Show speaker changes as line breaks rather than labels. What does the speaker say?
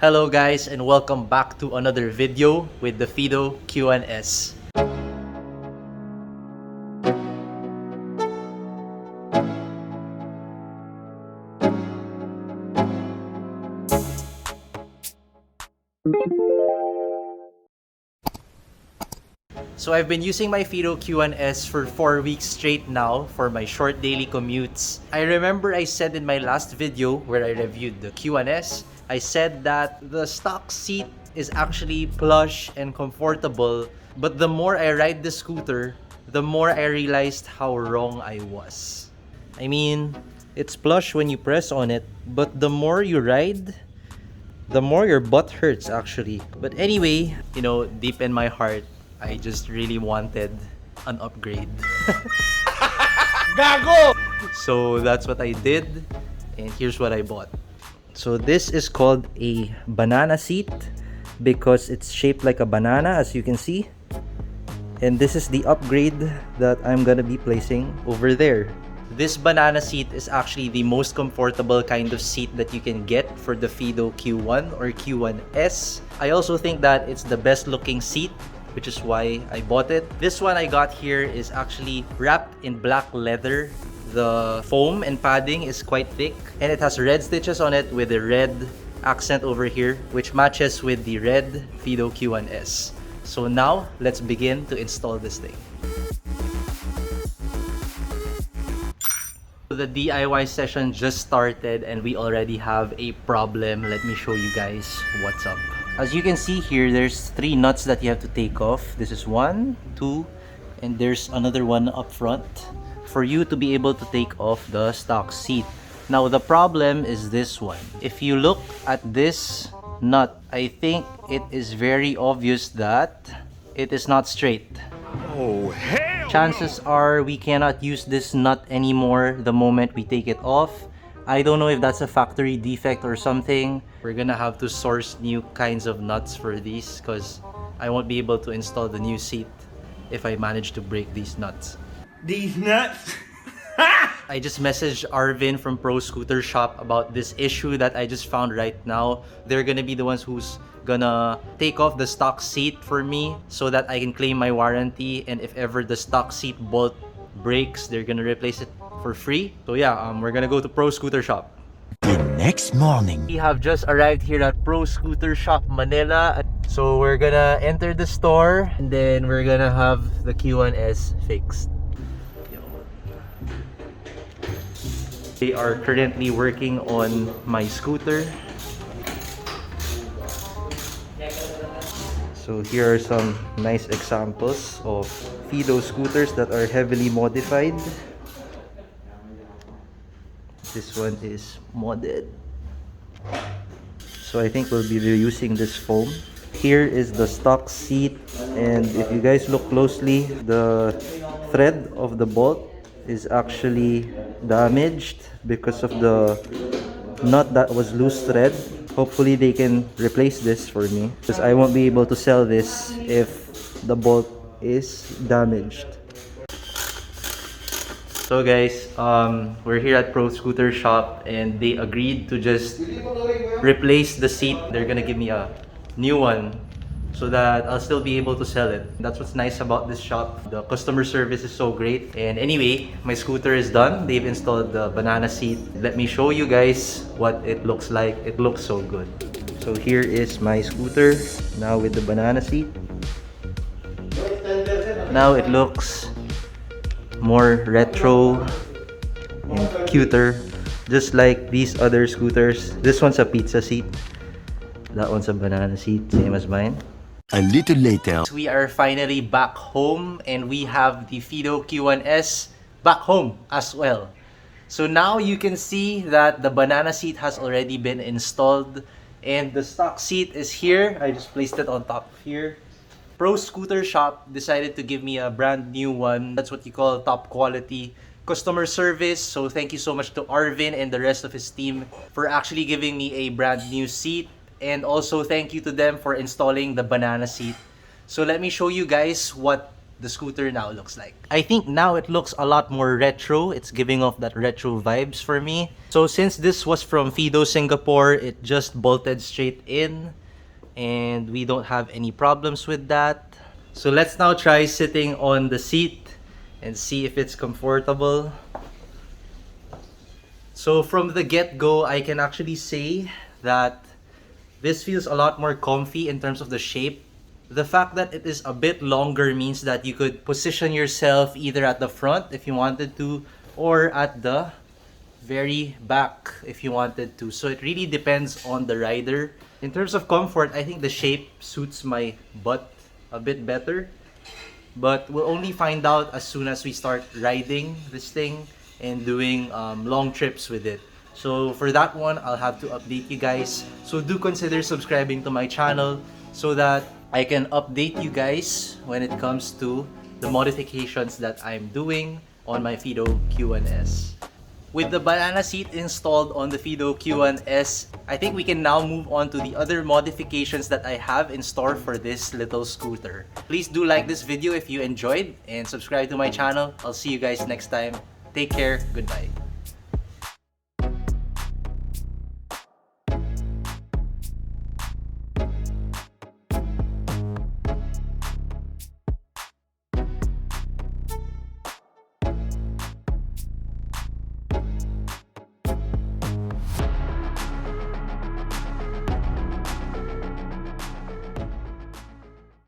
Hello guys and welcome back to another video with the Fiido Q1-S. So I've been using my Fiido Q1-S for 4 weeks straight now for my short daily commutes. I remember I said in my last video where I reviewed the Q1-S, I said that the stock seat is actually plush and comfortable, but the more I ride the scooter, the more I realized how wrong I was. I mean, it's plush when you press on it, but the more you ride, the more your butt hurts actually. But anyway, deep in my heart, I just really wanted an upgrade.
Gago!
So that's what I did, and here's what I bought. So this is called a banana seat because it's shaped like a banana, as you can see. And this is the upgrade that I'm gonna be placing over there. This banana seat is actually the most comfortable kind of seat that you can get for the Fiido Q1 or Q1-S. I also think that it's the best looking seat, which is why I bought it. This one I got here is actually wrapped in black leather. The foam and padding is quite thick, and it has red stitches on it with a red accent over here, which matches with the red Fiido Q1-S. So now, let's begin to install this thing. The DIY session just started and we already have a problem. Let me show you guys what's up. As you can see here, there's 3 nuts that you have to take off. This is 1, 2, and there's another one up front for you to be able to take off the stock seat. Now the problem is this one. If you look at this nut, I think it is very obvious that it is not straight.
Oh, hell!
Chances are we cannot use this nut anymore the moment we take it off. I don't know if that's a factory defect or something. We're gonna have to source new kinds of nuts for these because I won't be able to install the new seat if I manage to break these nuts.
These nuts?
I just messaged Arvin from Pro Scooter Shop about this issue that I just found right now. They're gonna be the ones who's gonna take off the stock seat for me so that I can claim my warranty, and if ever the stock seat bolt breaks, they're gonna replace it for free. So yeah, we're gonna go to Pro Scooter Shop.
The next morning.
We have just arrived here at Pro Scooter Shop Manila. So we're gonna enter the store and then we're gonna have the Q1-S fixed. They are currently working on my scooter. So here are some nice examples of Fiido scooters that are heavily modified. This one is modded. So I think we'll be reusing this foam. Here is the stock seat, and if you guys look closely, the thread of the bolt is actually damaged because of the nut that was loose thread. Hopefully they can replace this for me because I won't be able to sell this if the bolt is damaged. So guys, we're here at Pro Scooter Shop and they agreed to just replace the seat. They're gonna give me a new one so that I'll still be able to sell it. That's what's nice about this shop. The customer service is so great. And anyway, my scooter is done. They've installed the banana seat. Let me show you guys what it looks like. It looks so good. So here is my scooter now with the banana seat. Now it looks more retro and cuter, just like these other scooters. This one's a pizza seat. That one's a banana seat, same as mine.
A little later.
We are finally back home and we have the Fiido Q1-S back home as well. So now you can see that the banana seat has already been installed and the stock seat is here. I just placed it on top here. Pro Scooter Shop decided to give me a brand new one. That's what you call top quality customer service. So thank you so much to Arvin and the rest of his team for actually giving me a brand new seat. And also thank you to them for installing the banana seat. So let me show you guys what the scooter now looks like. I think now it looks a lot more retro. It's giving off that retro vibes for me. So since this was from Fiido Singapore, it just bolted straight in and we don't have any problems with that. So let's now try sitting on the seat and see if it's comfortable. So from the get-go, I can actually say that this feels a lot more comfy in terms of the shape. The fact that it is a bit longer means that you could position yourself either at the front if you wanted to, or at the very back if you wanted to. So it really depends on the rider. In terms of comfort, I think the shape suits my butt a bit better. But we'll only find out as soon as we start riding this thing and doing long trips with it. So for that one, I'll have to update you guys. So do consider subscribing to my channel so that I can update you guys when it comes to the modifications that I'm doing on my Fiido Q1-S. With the banana seat installed on the Fiido Q1-S, I think we can now move on to the other modifications that I have in store for this little scooter. Please do like this video if you enjoyed and subscribe to my channel. I'll see you guys next time. Take care. Goodbye.